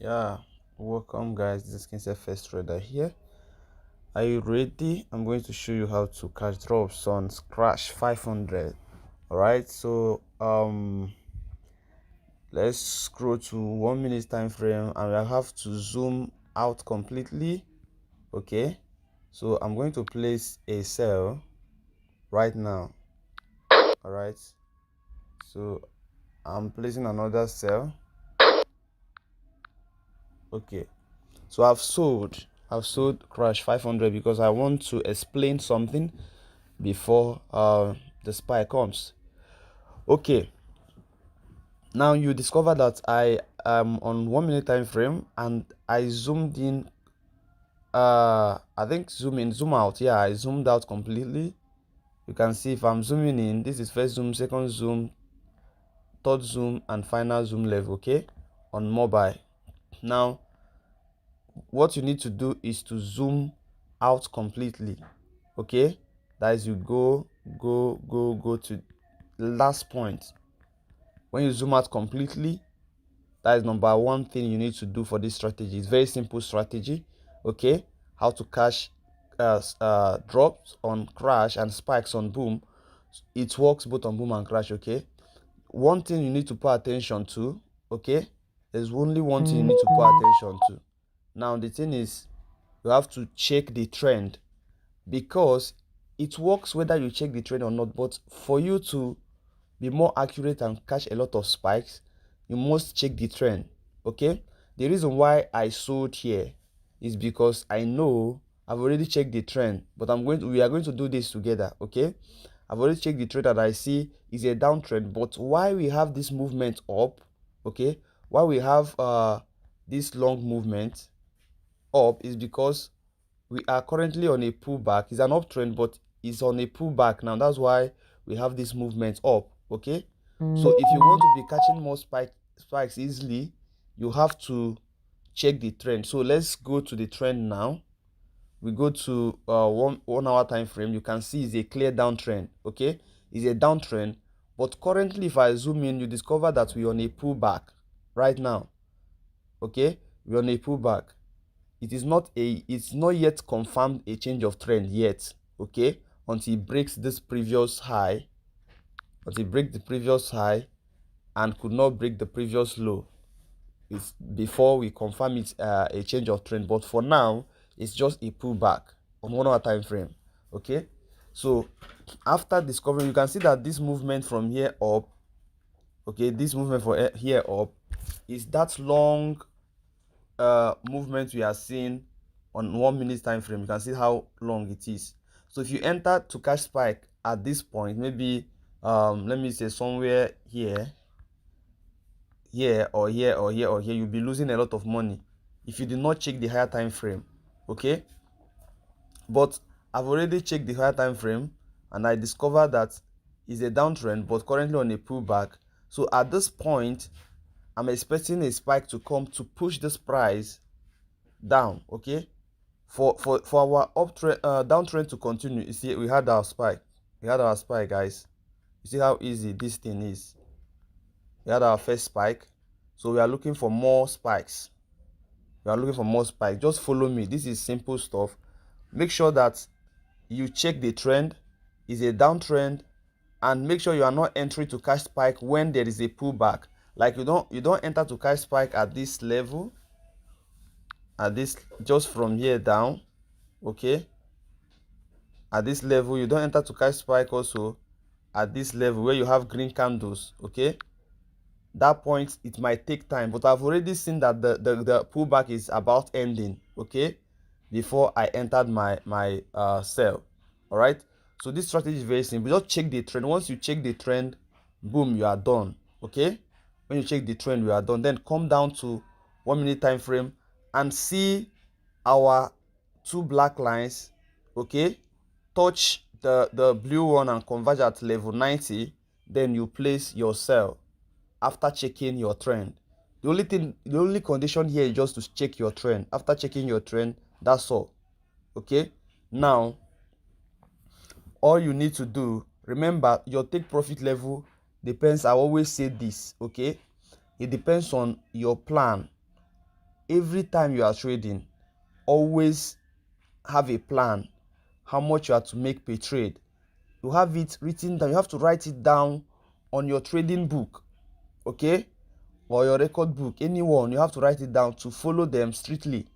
Yeah, welcome guys. This is Kinsey First Trader here. Are you ready? I'm going to show you how to catch drops on Scratch 500. All right, so let's scroll to 1 minute time frame, and I have to zoom out completely. Okay, so I'm going to place a sell right now. All right, so I'm placing another sell. Okay, so I've sold crash 500 because I want to explain something before the spike comes. Okay, now you discover that I am on 1 minute time frame and I zoomed in. I think zoom in, zoom out. Yeah, I zoomed out completely. You can see if I'm zooming in, this is first zoom, second zoom, third zoom, and final zoom level. Okay, on mobile. Now what you need to do is to zoom out completely. Okay, that is, you go to the last point. When you zoom out completely, that is number one thing you need to do for this strategy. It's very simple strategy. Okay, how to catch drops on crash and spikes on boom. It works both on boom and crash. Okay, one thing you need to pay attention to. Okay, there's only one thing you need to pay attention to. Now the thing is, you have to check the trend, because it works whether you check the trend or not. But for you to be more accurate and catch a lot of spikes, you must check the trend. Okay, the reason why I sold here is because I know I've already checked the trend, but we are going to do this together. Okay, I've already checked the trend and I see is a downtrend, but why we have this movement up? Okay, why we have this long movement up is because we are currently on a pullback. It's an uptrend, but it's on a pullback now. That's why we have this movement up. Okay, so if you want to be catching more spikes easily, you have to check the trend. So let's go to the trend now. We go to 1 hour time frame. You can see it's a clear downtrend. Okay, it's a downtrend, but currently if I zoom in, you discover that we're on a pullback right now. Okay, we're on a pullback. It's not yet confirmed a change of trend yet. Okay, until it breaks this previous high, until it breaks the previous high and could not break the previous low. It's before we confirm it's a change of trend. But for now, it's just a pullback on 1 hour time frame. Okay, so after discovering, you can see that this movement from here up, okay, this movement from here up is that long movement we are seeing on 1 minute time frame. You can see how long it is. So if you enter to catch spike at this point, maybe let me say somewhere here, or here, or here, or here, you'll be losing a lot of money if you do not check the higher time frame. Okay, but I've already checked the higher time frame and I discovered that it's a downtrend but currently on a pullback. So at this point, I'm expecting a spike to come to push this price down. Okay, for our uptrend downtrend to continue. You see, we had our spike, guys. You see how easy this thing is. We had our first spike, so we are looking for more spikes. Just follow me. This is simple stuff. Make sure that you check the trend. Is a downtrend, and make sure you are not entering to catch spike when there is a pullback. Like you don't enter to catch spike at this level, at this, just from here down. Okay, at this level you don't enter to catch spike also at this level where you have green candles. Okay, that point it might take time, but I've already seen that the pullback is about ending. Okay, before I entered my sell. All right, so this strategy is very simple. Just check the trend. Once you check the trend, boom, you are done. Okay, when you check the trend, you are done. Then come down to 1 minute time frame and see our two black lines. Okay, touch the blue one and converge at level 90. Then you place your sell after checking your trend. The only condition here is just to check your trend. After checking your trend, that's all. Okay, now all you need to do, remember, your take profit level depends. I always say this. Okay, it depends on your plan. every time you are trading, always have a plan how much you are to make per trade. You have it written down. You have to write it down on your trading book, okay, or your record book, anyone. You have to write it down to follow them strictly.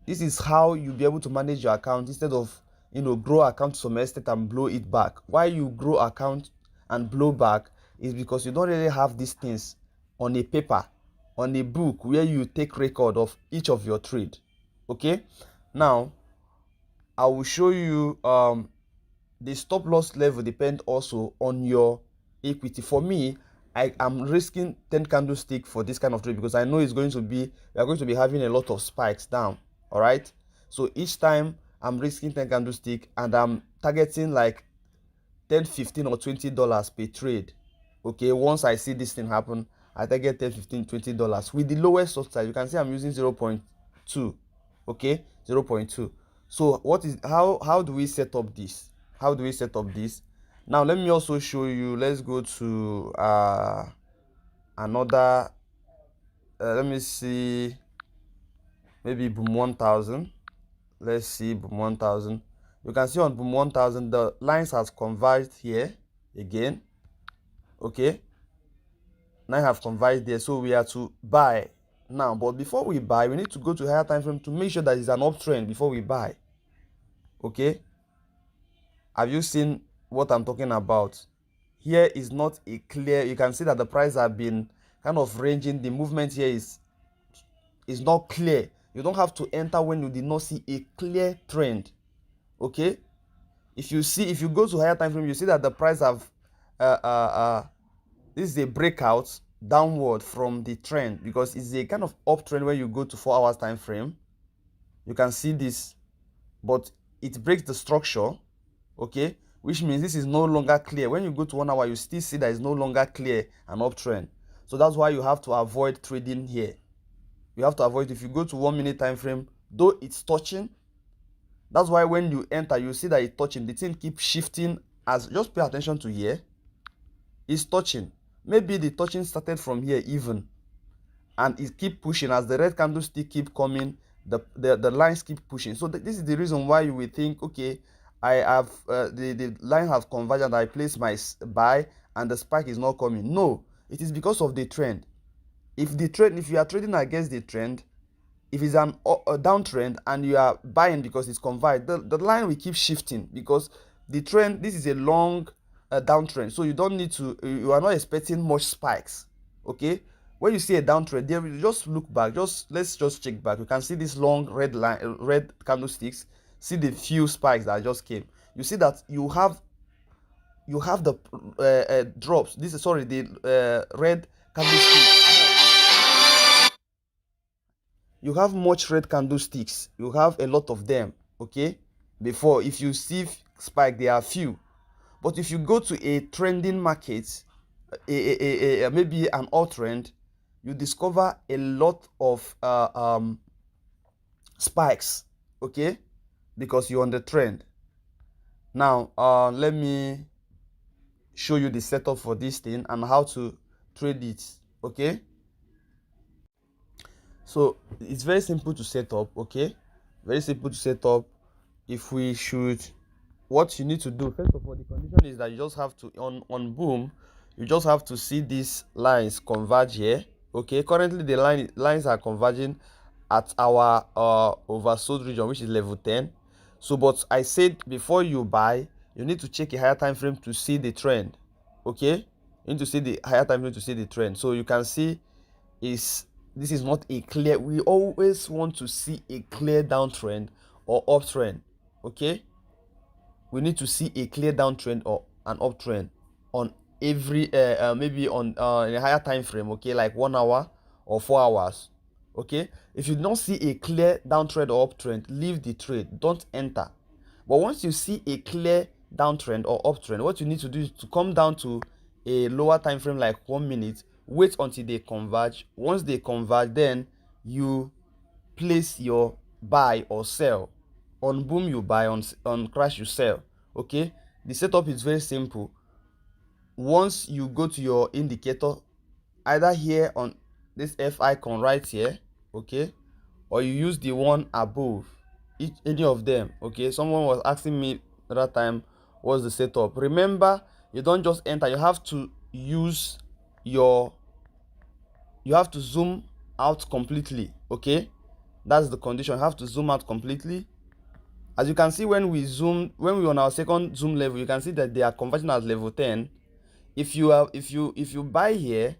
This is how you'll be able to manage your account instead of grow account to some extent and blow it back. Why you grow account and blow back is because you don't really have these things on a paper, on a book where you take record of each of your trade. Okay, now I will show you the stop loss level depend also on your equity. For me, I am risking 10 candlestick for this kind of trade because I know it's going to be, we are going to be having a lot of spikes down. All right, so each time I'm risking 10 candlestick and I'm targeting like 10, 15 or $20 per trade. Okay, once I see this thing happen, I target 10, 15, $20 with the lowest upside. You can see I'm using 0.2. Okay, 0.2. So what is, how do we set up this? How do we set up this? Now let me also show you. Let's go to another let me see, maybe boom 1000. Let's see boom 1000. You can see on boom 1000 the lines has converged here again. Okay, now have converged there, so we are to buy now. But before we buy, we need to go to higher time frame to make sure that it's an uptrend before we buy. Okay, have you seen what I'm talking about? Here is not a clear, you can see that the price have been kind of ranging. The movement here is not clear. You don't have to enter when you did not see a clear trend. Okay, if you go to higher time frame, you see that the price have this is a breakout downward from the trend because it's a kind of uptrend. When you go to 4 hours time frame, you can see this, but it breaks the structure. Okay, which means this is no longer clear. When you go to 1 hour, you still see that it's no longer clear an uptrend. So that's why you have to avoid trading here. You have to avoid, if you go to 1 minute time frame, though it's touching, that's why when you enter, you see that it's touching, the thing keeps shifting. As just pay attention to here, it's touching. Maybe the touching started from here even, and it keep pushing. As the red candlestick keep coming, the lines keep pushing. So this is the reason why you will think, okay, I have the line has converged and I place my buy and the spike is not coming. No, it is because of the trend. If you are trading against the trend, if it's a downtrend and you are buying because it's converged, the line will keep shifting because the trend, this is a long downtrend, so you don't need to, you are not expecting much spikes. Okay, when you see a downtrend there, you just look back, let's just check back. You can see this long red line, red candlesticks. See the few spikes that just came. You see that you have the drops. This is, sorry, the red candlestick. You have much red candlesticks, you have a lot of them. Okay, before, if you see spike, there are few. But if you go to a trending market, maybe an uptrend, you discover a lot of spikes. Okay, because you're on the trend. Now let me show you the setup for this thing and how to trade it. Okay, so it's very simple to set up. Okay, very simple to set up. If we should, what you need to do, first of all, the condition is that you just have to, on boom, you just have to see these lines converge here. Okay, currently the lines are converging at our oversold region, which is level 10. So but I said before you buy, you need to check a higher time frame to see the trend. Okay, you need to see the higher time frame to see the trend. So you can see this is not a clear, we always want to see a clear downtrend or uptrend. Okay, we need to see a clear downtrend or an uptrend on every maybe on in a higher time frame. Okay, like 1 hour or 4 hours. Okay, if you don't see a clear downtrend or uptrend, leave the trade, don't enter. But once you see a clear downtrend or uptrend, what you need to do is to come down to a lower time frame, like 1 minute, wait until they converge. Once they converge, then you place your buy or sell. On boom you buy, on crash you sell. Okay, the setup is very simple. Once you go to your indicator, either here on this F icon right here, okay, or you use the one above, any of them. Okay, someone was asking me that time, what's the setup? Remember, you don't just enter, you have to use your, you have to zoom out completely. Okay, that's the condition. You have to zoom out completely. As you can see, when we zoom, when we're on our second zoom level, you can see that they are converting at level 10. If you buy here,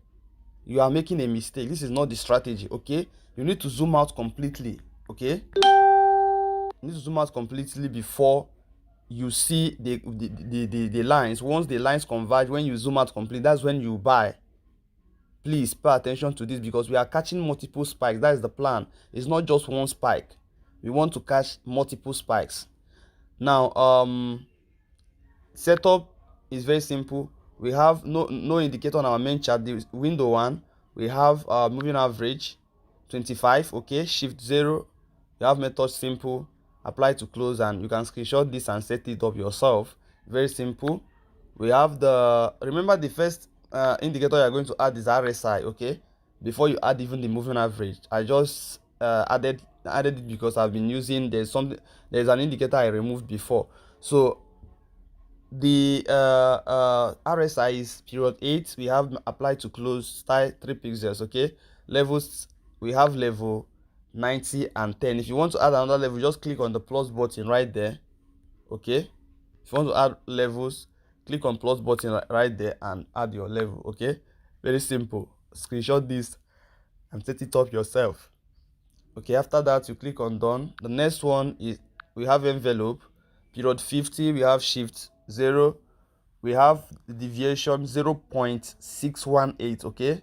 you are making a mistake. This is not the strategy. Okay, you need to zoom out completely. Okay, you need to zoom out completely before you see the lines. Once the lines converge, when you zoom out completely, that's when you buy. Please pay attention to this, because we are catching multiple spikes. That is the plan. It's not just one spike. We want to catch multiple spikes. Now, setup is very simple. We have no indicator on our main chart. The window one, we have moving average 25. Okay, shift 0. You have method simple, apply to close, and you can screenshot this and set it up yourself. Very simple. We have the, remember the first indicator you are going to add is RSI. Okay, before you add even the moving average. I just added it because I've been using, there's an indicator I removed before. So the RSI is period 8. We have apply to close, style 3 pixels. Okay, levels, we have level 90 and 10. If you want to add another level, just click on the plus button right there. Okay, if you want to add levels, click on plus button right there and add your level. Okay, very simple. Screenshot this and set it up yourself. Okay, after that you click on done. The next one is, we have envelope period 50. We have shift 0. We have deviation 0.618. Okay,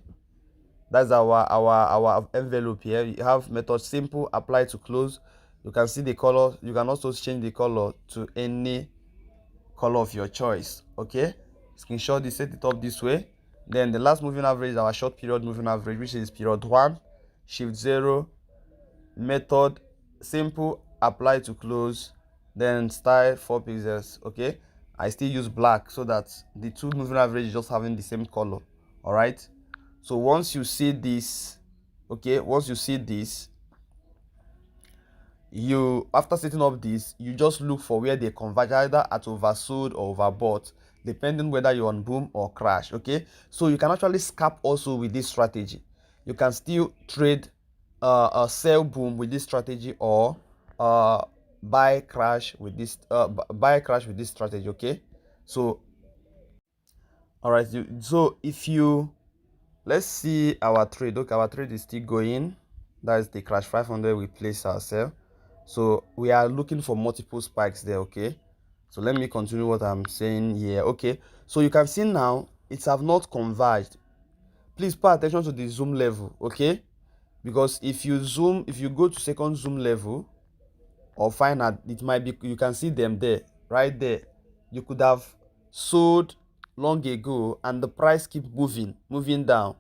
that's our envelope here. You have method simple, apply to close. You can see the color. You can also change the color to any color of your choice. Okay, screenshot this, set it up this way. Then the last moving average is our short period moving average, which is period 1, shift 0, method simple, apply to close, then style 4 pixels. Okay, I still use black so that the two moving average just having the same color. All right, so once you see this, okay, once you see this, you, after setting up this, you just look for where they converge, either at oversold or overbought, depending whether you're on boom or crash. Okay, so you can actually scalp also with this strategy. You can still trade a sell boom with this strategy, or buy crash with this strategy. Okay, so all right, so if you, let's see our trade. Okay, our trade is still going. That is the crash 500 we place ourselves. So we are looking for multiple spikes there. Okay, so let me continue what I'm saying here. Okay, so you can see now it's have not converged. Please pay attention to the zoom level. Okay, because if you go to second zoom level, or find out, it might be, you can see them there, right there. You could have sold long ago and the price keep moving down,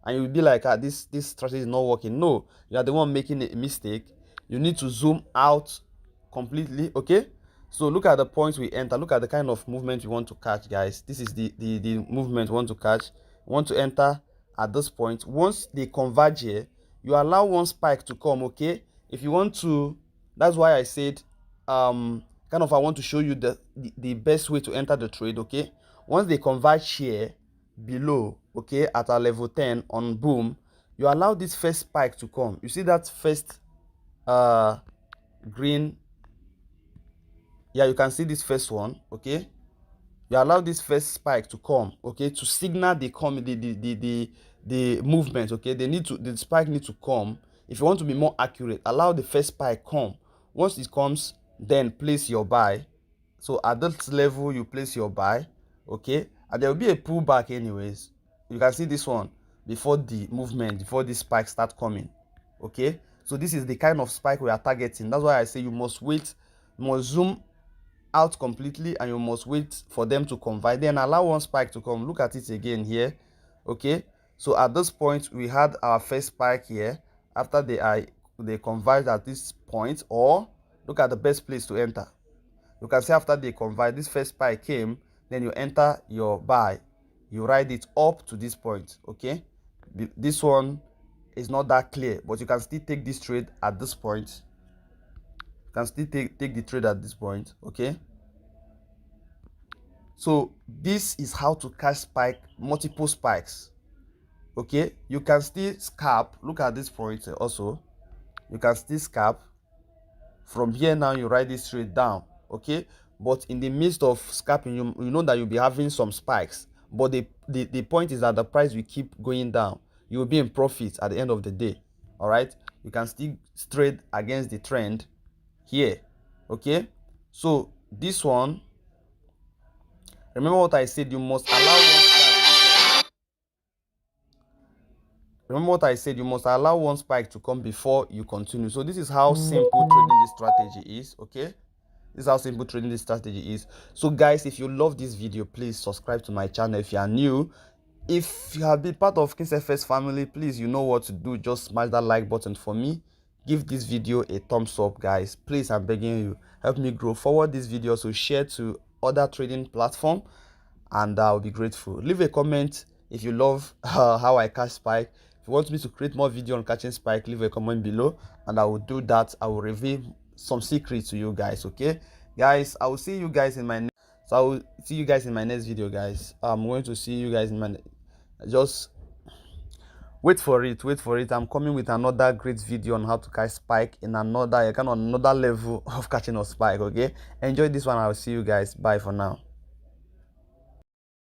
and you'll be like, this strategy is not working. No, you are the one making a mistake. You need to zoom out completely. Okay, so look at the points we enter, look at the kind of movement you want to catch, guys. This is the movement you want to catch. You want to enter at this point. Once they converge here, you allow one spike to come. Okay, if you want to, that's why I said kind of, I want to show you the best way to enter the trade. Okay, once they converge here below, okay, at our level 10 on boom, you allow this first spike to come. You see that first green, yeah, you can see this first one. Okay, you allow this first spike to come, okay, to signal the movement. Okay, the spike need to come. If you want to be more accurate, allow the first spike come. Once it comes, then place your buy. So at that level you place your buy. Okay, and there will be a pullback anyways. You can see this one before the movement, before this spike start coming. Okay, so this is the kind of spike we are targeting. That's why I say you must wait, you must zoom out completely, and you must wait for them to converge, then allow one spike to come. Look at it again here. Okay, so at this point we had our first spike here. After they converge at this point, or look at the best place to enter. You can see after they converge, this first spike came, then you enter your buy, you ride it up to this point. Okay, this one is not that clear, but you can still take this trade at this point. You can still take the trade at this point. Okay, so this is how to catch spike, multiple spikes. Okay, you can still scalp. Look at this point also. You can still scalp from here. Now you write this trade down. Okay, but in the midst of scalping, you know that you'll be having some spikes, but the point is that the price will keep going down. You will be in profit at the end of the day. All right, you can still trade against the trend here. Okay, so this one, remember what I said, you must allow one spike to come. Remember what I said, you must allow one spike to come before you continue. So this is how simple trading this strategy is. Okay, this is how simple trading this strategy is. So guys, if you love this video, please subscribe to my channel if you are new. If you have been part of King's FS family, please, you know what to do. Just smash that like button for me. Give this video a thumbs up, guys. Please, I'm begging you, help me grow. Forward this video, so share to other trading platform, and I'll be grateful. Leave a comment if you love how I catch spike. If you want me to create more video on catching spike, leave a comment below, and I will do that. I will reveal some secrets to you guys. Okay, guys, I will see you guys in my so I will see you guys in my next video, guys. I'm going to see you guys in my, just wait for it. I'm coming with another great video on how to catch spike in another level of catching a spike. Okay, enjoy this one. I'll see you guys. Bye for now.